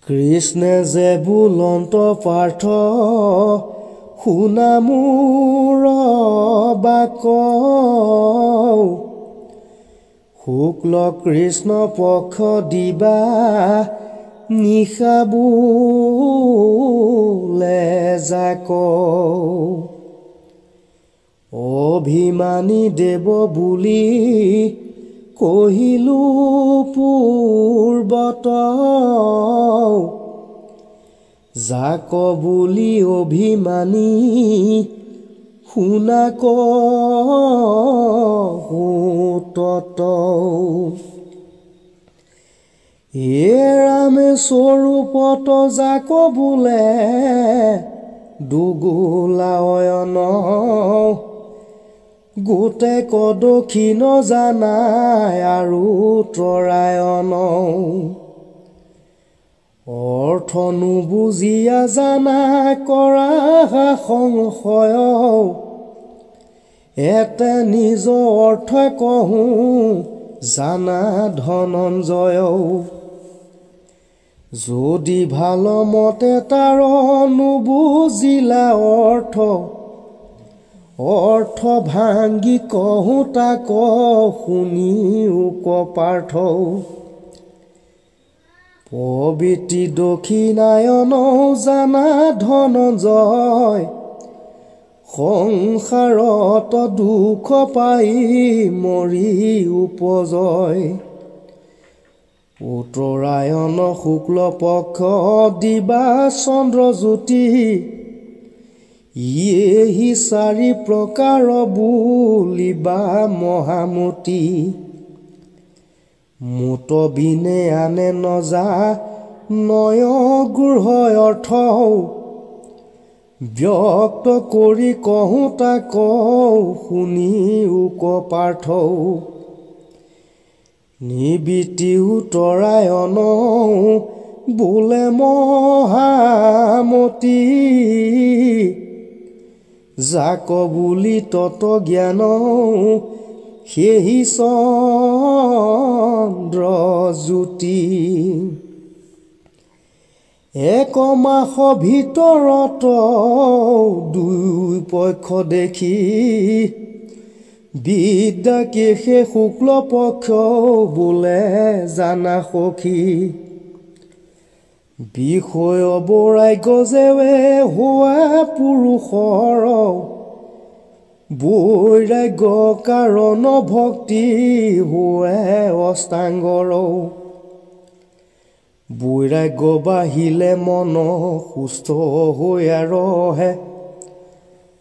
কৃষ্ণে যে বুলন্ত পাৰ্থ শুনা মোৰ বাক শুক্ল কৃষ্ণ পক্ষ দিবা নিশা বোলে যাক অভিমানী দেৱ বুলি কহিলো পূৰ্বত যাক বুলি অভিমানী শুনা কহুতত হে ৰাম স্বৰূপত যাক বোলে দুগুলায়ন গোটে কদক্ষিণ জানাই আৰু তৰায়ণ অৰ্থ নুবুজিয়া জানা কৰা সংশয় এতে নিজ অৰ্থ কহো জানা ধনঞ্জয় যদি ভাল মতে তাৰ নুবুজিলা অৰ্থ ভাঙ্গি কহো তাক শুনি পাৰ্থ পবিত্ৰী দক্ষিণায়ন জানা ধনঞ্জয় সংসাৰত দুখ পাই মৰি উপজয় উত্তৰায়ণ শুক্ল পক্ষ দিবা চন্দ্ৰজ্যোতি ইয়েহি চাৰি প্ৰকাৰ বুলিবা মহামতি মুত বিনে আনে নজা নয় গৃহ অৰ্থ ব্যক্ত কৰি কহো তাক শুনি পাৰ্থ নিবৃত্তি উত্তৰায়ণ বোলে মহামতি যাক বুলি তত জ্ঞান সেহি চন্দ্ৰজ্যোতি এক মাহ ভিতৰত দুই পক্ষ দেখি বিদ্যা কেশে শুক্ল পক্ষ বোলে জানা সখী বিষয় বৰাগ্য যেৱে হোৱা পুৰুষৰ বৈৰাগ্য কাৰণ ভক্তি হোৱে অষ্টাংগৰ বৈৰাগ্য বাঢ়িলে মন সুস্থ হৈ ৰহে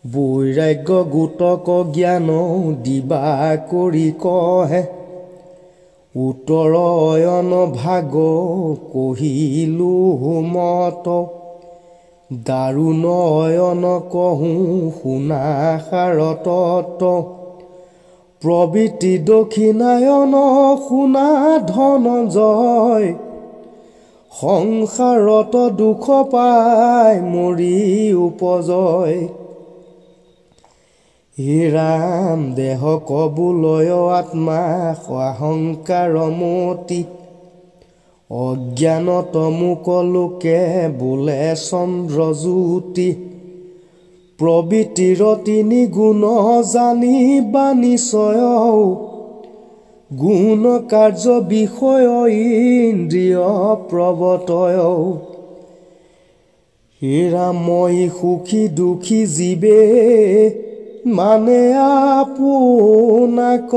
বৈৰাগ্য গোটক জ্ঞান দিবা কৰি কহে উত্তৰায়ণ ভাগ কহিলো মত দাৰুণয়ন কহো শুনা সাৰতত প্ৰবৃত্তি দক্ষিণায়ন শুনা ধনঞ্জয় সংসাৰত দুখ পাই মৰি উপজয় হে ৰাম দেহ কবুলয় আত্মা অহংকাৰ মতি অজ্ঞানত মোক লোকে বোলে চন্দ্ৰজ্যোতি প্ৰবৃত্তিৰ তিনি গুণ জানিবা নিশ্চয় গুণ কাৰ্য বিষয় ইন্দ্ৰিয় প্ৰৱতয় হে ৰাম মই সুখী দুখী জীৱে মানে আপোনাক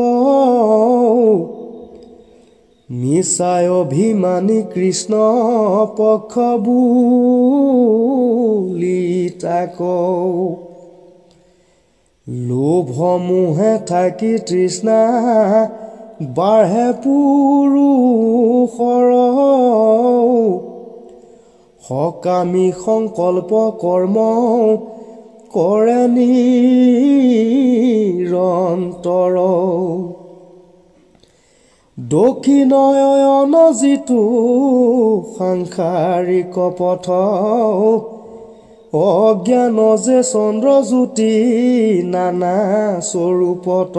মিছাই অভিমানী কৃষ্ণ পক্ষ বুলি তাক লোভ মোহে থাকি তৃষ্ণা বাঢ়ে পুৰুষৰ সকামী সংকল্প কৰ্ম কৰে নিৰন্তৰ দক্ষিণায়ন যিটো সাংসাৰিক পথ অজ্ঞান যে চন্দ্ৰজ্যোতি নানা স্বৰূপত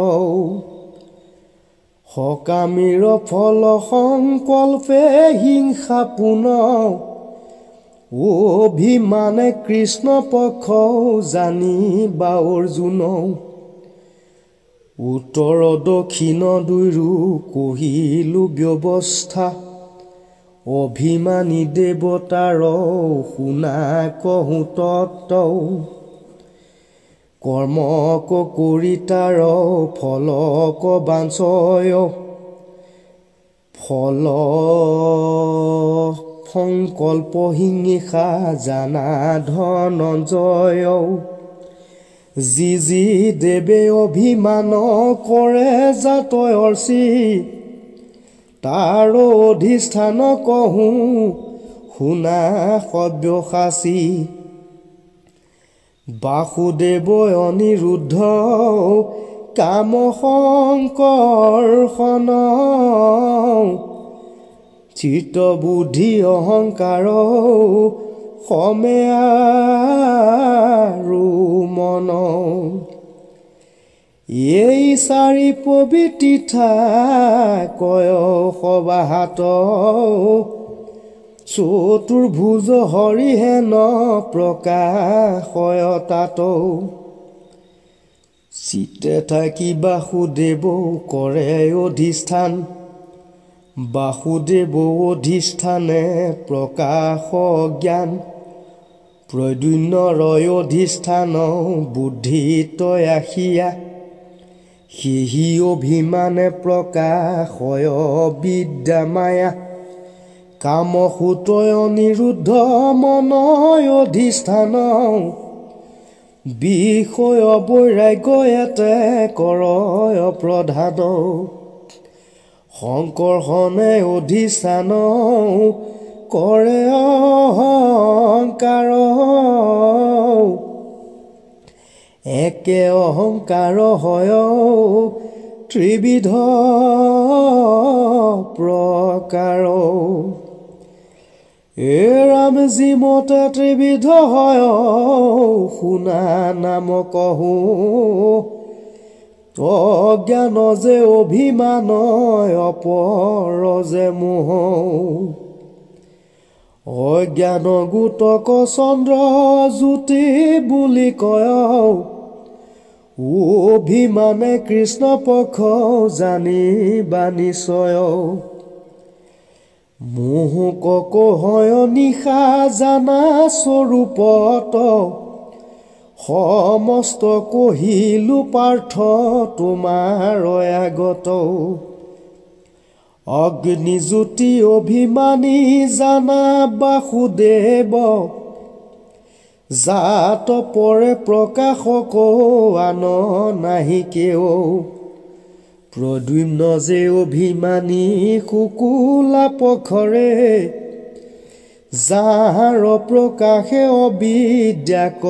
সকামীৰ ফল সংকল্পে হিংসা পুন অভিমানে কৃষ্ণ পক্ষ জানি বা অৰ্জুন উত্তৰ দক্ষিণ দুয়ো কহিলো ব্যৱস্থা অভিমানী দেৱতাৰ শুনা কহো তত্ত্ব কৰ্মক কৰি তাৰ ফলক বাঞ্ছয় ফল সংকল্প হিংসা জানা ধনঞ্জয় যি দেৱে অভিমান কৰে জাতয় অৰ্চি তাৰ অধিষ্ঠান কহো শুনা সব্যসাচী বাসুদেৱ অনিৰুদ্ধ কাম সংকৰ্ষণ চিত্ত বুদ্ধি অহংকাৰ সমে আৰু মন এই চাৰি পবিত্ৰিথা কয় সবাহাত চতুৰ্ভুজ হৰিহেন প্ৰকাশয় তাত চিতে থাকি বাসুদেৱ কৰে অধিষ্ঠান বাসুদেৱ অধিষ্ঠানে প্ৰকাশ জ্ঞান প্ৰদ্যুম্নৰ অধিষ্ঠান বুদ্ধি তয়াসিয়া সেহি অভিমানে প্ৰকাশয় বিদ্যা মায়া কাম সুতয় অনিৰুদ্ধ মনয় অধিষ্ঠান বিষয় বৈৰাগ্য এতে কৰয় প্ৰধান সংকৰ্ষণে অধিষ্ঠান কৰে অহংকাৰ একে অহংকাৰ হয় ত্ৰিবিধ প্ৰকাৰ ৰাম যিমতে ত্ৰিবিধ হয় শুনা নাম কহো অজ্ঞান যে অভিমান অপৰ যে মোহ অজ্ঞান গোটক চন্দ্ৰ জ্যোতি বুলি কয় অভিমানে কৃষ্ণ পক্ষ জানিবা নিশ্চয় মোহকক হয় নিশা জানা স্বৰূপত সমস্ত কহিলো পাৰ্থ তোমাৰ আগত অগ্নিজ্যোতি অভিমানী জানা বাসুদেৱ জাত পৰে প্ৰকাশক আন নাহি কেও প্ৰদ্যুম্ন যে অভিমানী শুকুলা পখৰে যাৰ প্ৰকাশে অবিদ্যাক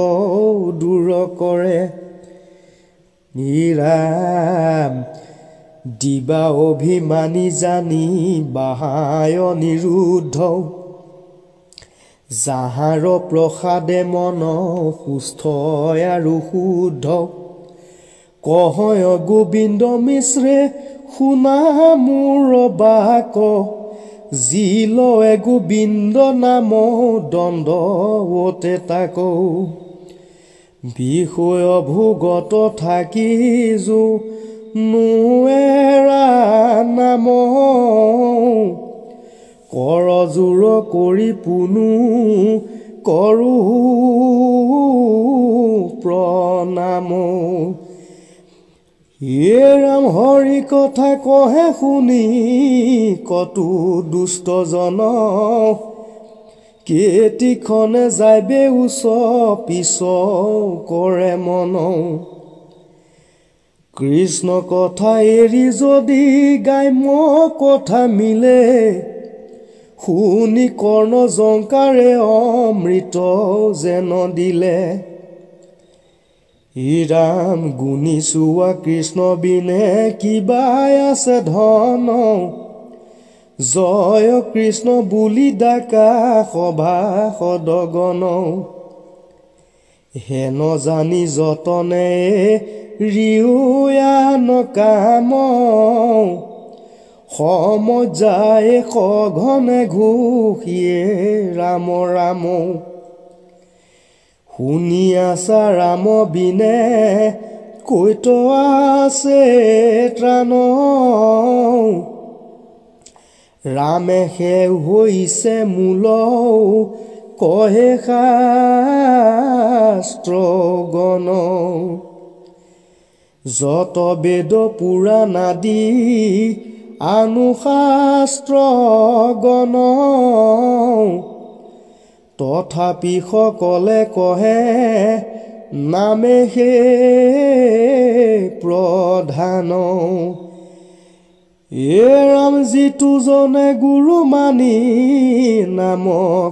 দূৰ কৰে নিৰাম দিবা অভিমানী জানি বাহায় নিৰুদ্ধ যাহাৰ প্ৰসাদে মন সুস্থ আৰু শুদ্ধ কহয় গোবিন্দ মিশ্ৰে শুনা মোৰ বাক যি লয় গোবিন্দ নাম দণ্ডৱতে তাক বিষয় ভোগত থাকি যো নোৱেৰা নাম কৰজোৰ কৰি পুনু কৰো প্ৰণাম হে ৰাম হৰি কথা কহে শুনি কতো দুষ্টজন কেতিখনে যাইবে উচ পিছ কৰে মন কৃষ্ণ কথা এৰি যদি গাই কথা মিলে শুনি কৰ্ণ জংকাৰে অমৃত যেন দিলে ৰাম গুণী চোৱা কৃষ্ণ বিনে কিবা আছে ধন জয় কৃষ্ণ বুলি ডাকা সভা সদগণ হেন জানি যতনে ৰিয়ান কাম সময় যায় সঘনে ঘূহিয়ে ৰাম ৰাম শুনি আছা ৰাম বিনে কৈত আছে ত্ৰাণ ৰামে সেউ হৈছে মূল কহে শাস্ত্ৰ গণ যত বেদ পুৰাণ আদি আনুশাস্ত্ৰ গণ তথাপি সকলে কহে নামে হে প্ৰধান ৰাম যিটো জনে গুৰু মানি নাম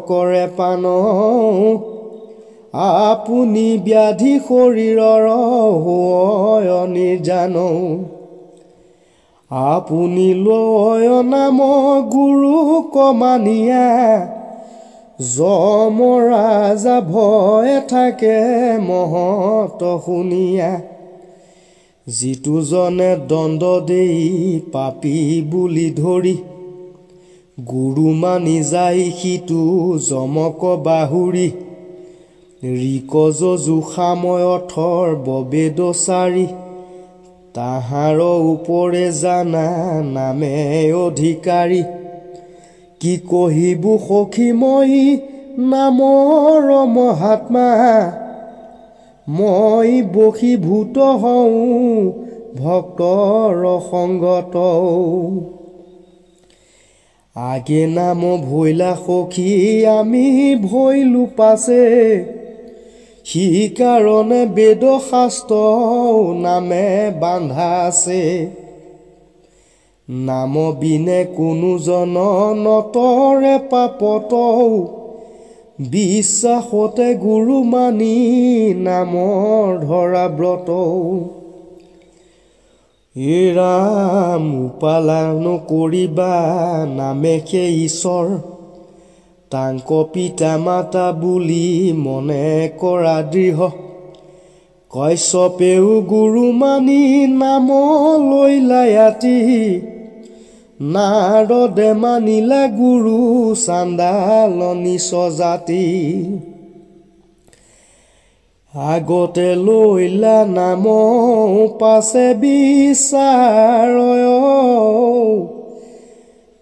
কৰে পান আপুনি ব্যাধি শৰীৰৰ হয় নিৰ্জান আপুনি লয় নাম গুৰু কমানিয়া যমৰাজা ভয় থাকে মহত শুনিয়া যিটো জনে দণ্ড দেই পাপী বুলি ধৰি গুৰু মানি যায় সিটো যমক বাহুৰি ৰিকজ জোখাময়থৰ ববেদচাৰী তাহাৰ ওপৰে জানা নামে অধিকাৰী কি কহিব সখী মই নামৰ মহাত্মা মই বশীভূত হওঁ ভক্তৰ সংগত আগে নাম ভৈলা সখী আমি ভৈলো পাছে সি কাৰণে বেদ শাস্ত্ৰ নামে বান্ধা আছে নাম বিনে কোনো জন নতৰে পাপত বিশ্বাসতে গুৰু মানি নামৰ ধৰা ব্ৰত ৰাম পালন কৰিবা নামে সেই ঈশ্বৰ তাংক পিতা মাতা বুলি মনে কৰা দৃঢ় কশ্যপেও গুৰু মানি নাম লৈলা ইয়াতি নাৰদে মানিলা গুৰু চাণ্ডাল নিচ জাতি আগতে লৈলা নাম পাছে বিচাৰয়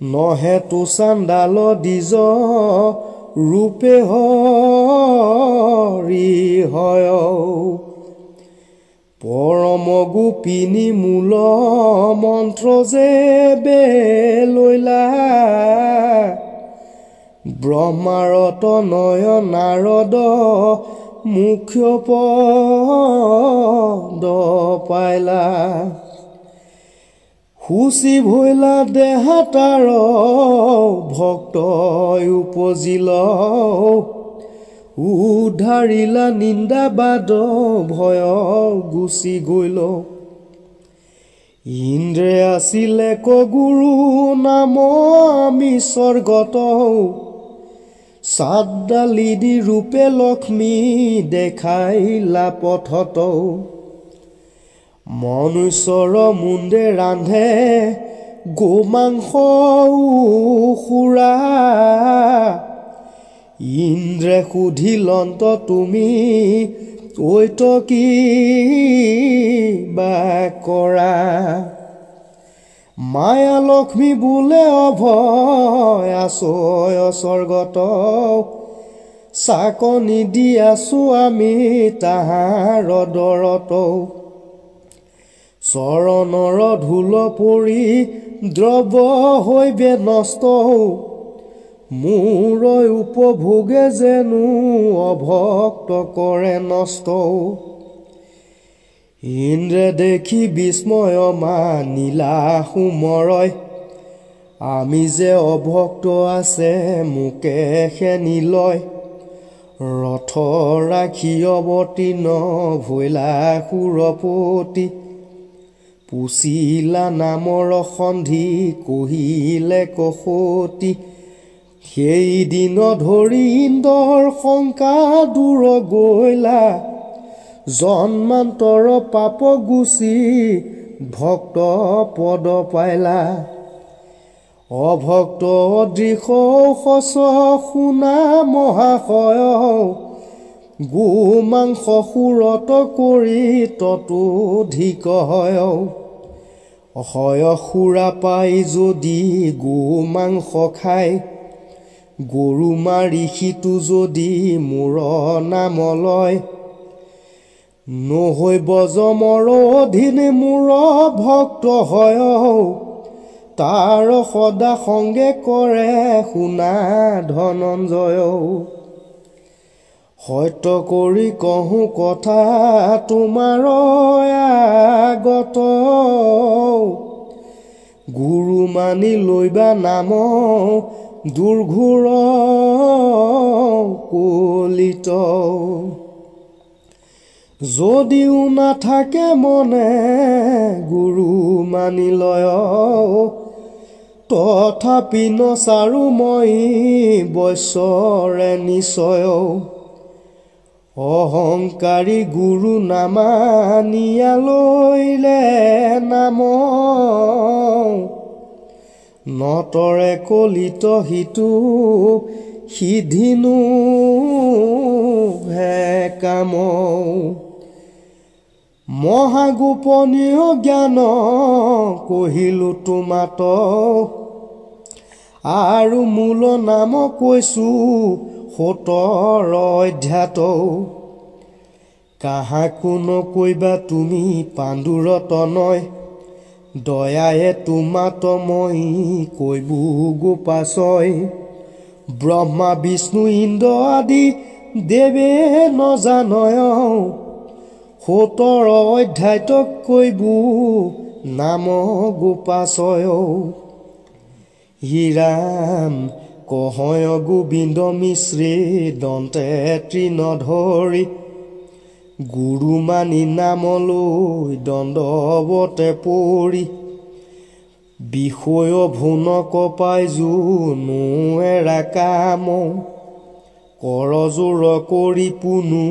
নহেতু চাণ্ডাল দিজ ৰূপে হৰি হয় পৰম গোপিনী মূল মন্ত্ৰ যে বেলৈলা ব্ৰহ্মাৰত নয় নাৰদ মুখ্য পদ পাইলা সুচি ভৈলা দেহাতাৰ ভক্ত উপজিল উদ্ধাৰিলা নিন্দাবাদ ভয় গুচি গল ইন্দ্ৰে আছিলে কগুৰু নাম আমি স্বৰ্গত চাদ্দালি দি ৰূপে লক্ষ্মী দেখাইলা পথত মনুষ্যৰ মুণ্ডে ৰান্ধে গোমাংস খুৰা ইন্দ্ৰে সুধিলন্ত তুমি ঐত কি বা কৰা মায়া লক্ষ্মী বোলে অভয় আছয় স্বৰ্গত চাকনি দি আছো আমি তাহাৰ দৰত চৰণৰ ধূল পৰি দ্ৰৱ হৈবে নষ্ট মোৰ উপভোগে যেনো অভক্ত কৰে নষ্ট ইন্দ্ৰে দেখি বিস্ময় মানিলা সুমৰয় আমি যে অভক্ত আছে মোকে খেনি লয় ৰথ ৰাখি অৱতীৰ্ণ ভৈলা সুৰপতি পুচিলা নামৰ সন্ধি কহিলে কসতি সেই দিন ধৰি ইন্দ্ৰৰ শংকা দূৰ গৈলা জন্মান্তৰ পাপ গুচি ভক্ত পদ পাইলা অভক্ত দৃশ সচ শুনা মহাশয় গো মাংস সুৰত কৰি ততোধিক হয় হয় সুৰা পাই যদি গো মাংস খায় গৰু মাৰি সিটো যদি মোৰ নাম লয় নহৈব যমৰ অধীন মোৰ ভক্ত হয় তাৰ সদা সংগে কৰে শুনা ধনঞ্জয় সত্য কৰি কহো কথা তোমাৰ আগত গুৰু মানি লৈবা নাম দুৰ্ঘোৰ কলিত যদিও নাথাকে মনে গুৰু মানি লয় তথাপি নচাৰো মই বৈশ্বৰে নিশ্চয় অহংকাৰী গুৰু নামানিয়া লৈলে নাম নতৰে কলিত হিতু সিধিনো হে কাম মহাগোপনীয় জ্ঞান কহিলো তোমাত আৰু মূল নাম কৈছো 17 অধ্যায়ত কাহাকো নকৈবা তুমি পাণ্ডুৰতনয় দয়ায়ে তোমাত মই কৈবো গোপাশয় ব্ৰহ্মা বিষ্ণু ইন্দ্ৰ আদি দেৱে নজানয় 17 অধ্যায়ত কৈবো নাম গোপাশয় হীৰাম কহয় গোবিন্দ মিশ্ৰে দন্তে তৃণ ধৰি গুৰু মানি নামলৈ দণ্ডৱতে পৰি বিষয় ভুনক পাই জুনো এৰা কাম কৰজোৰ কৰি পুনু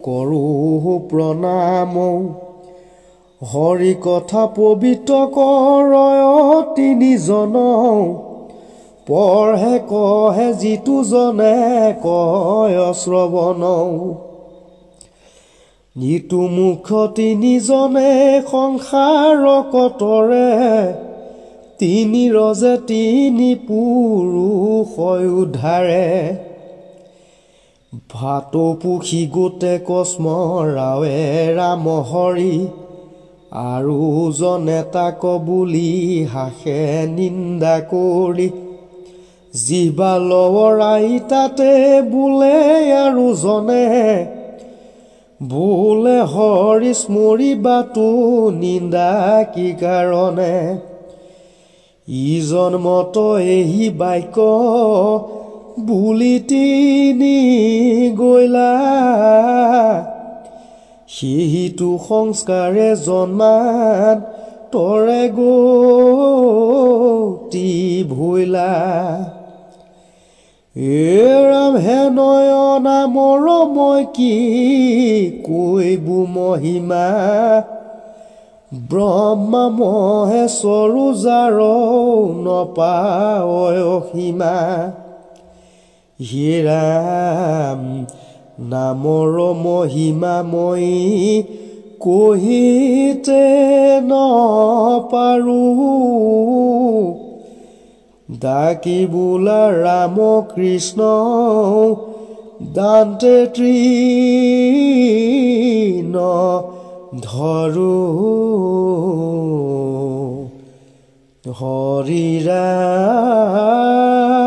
কৰো প্ৰণাম হৰি কথা পবিত্ৰ কৰয় তিনিজন পঢ়ে কহে যিটো জনে কয় শ্ৰৱণ ইটো মুখ তিনিজনে সংসাৰ কতৰে তিনি ৰজে তিনি পুৰুষ উদ্ধাৰে ভাতো পুখি গোটে কস্ম ৰাৱে ৰাম হৰি আৰু জনে তাক বুলি হাসে নিন্দা কৰি জিবা লৰাই তাতে বোলে আৰু জনে বোলে হৰি স্মৰিবাতো নিন্দা কি কাৰণে ইজন মত এহি বাক্য বুলি তিনি গৈলা সিহিটো সংস্কাৰে জন্মান তৰে গতি ভৈলা ৰাম হে নয়না মৰ মই কি কৈবো মহিমা ব্ৰহ্মা মহেশ্বৰো যাৰ নপায় সীমা হে ৰাম নামৰ মহিমা মই কহিতে নপাৰো ডাকি বোলা ৰাম কৃষ্ণ দান্তে তৃণ ধৰো হৰি ৰাম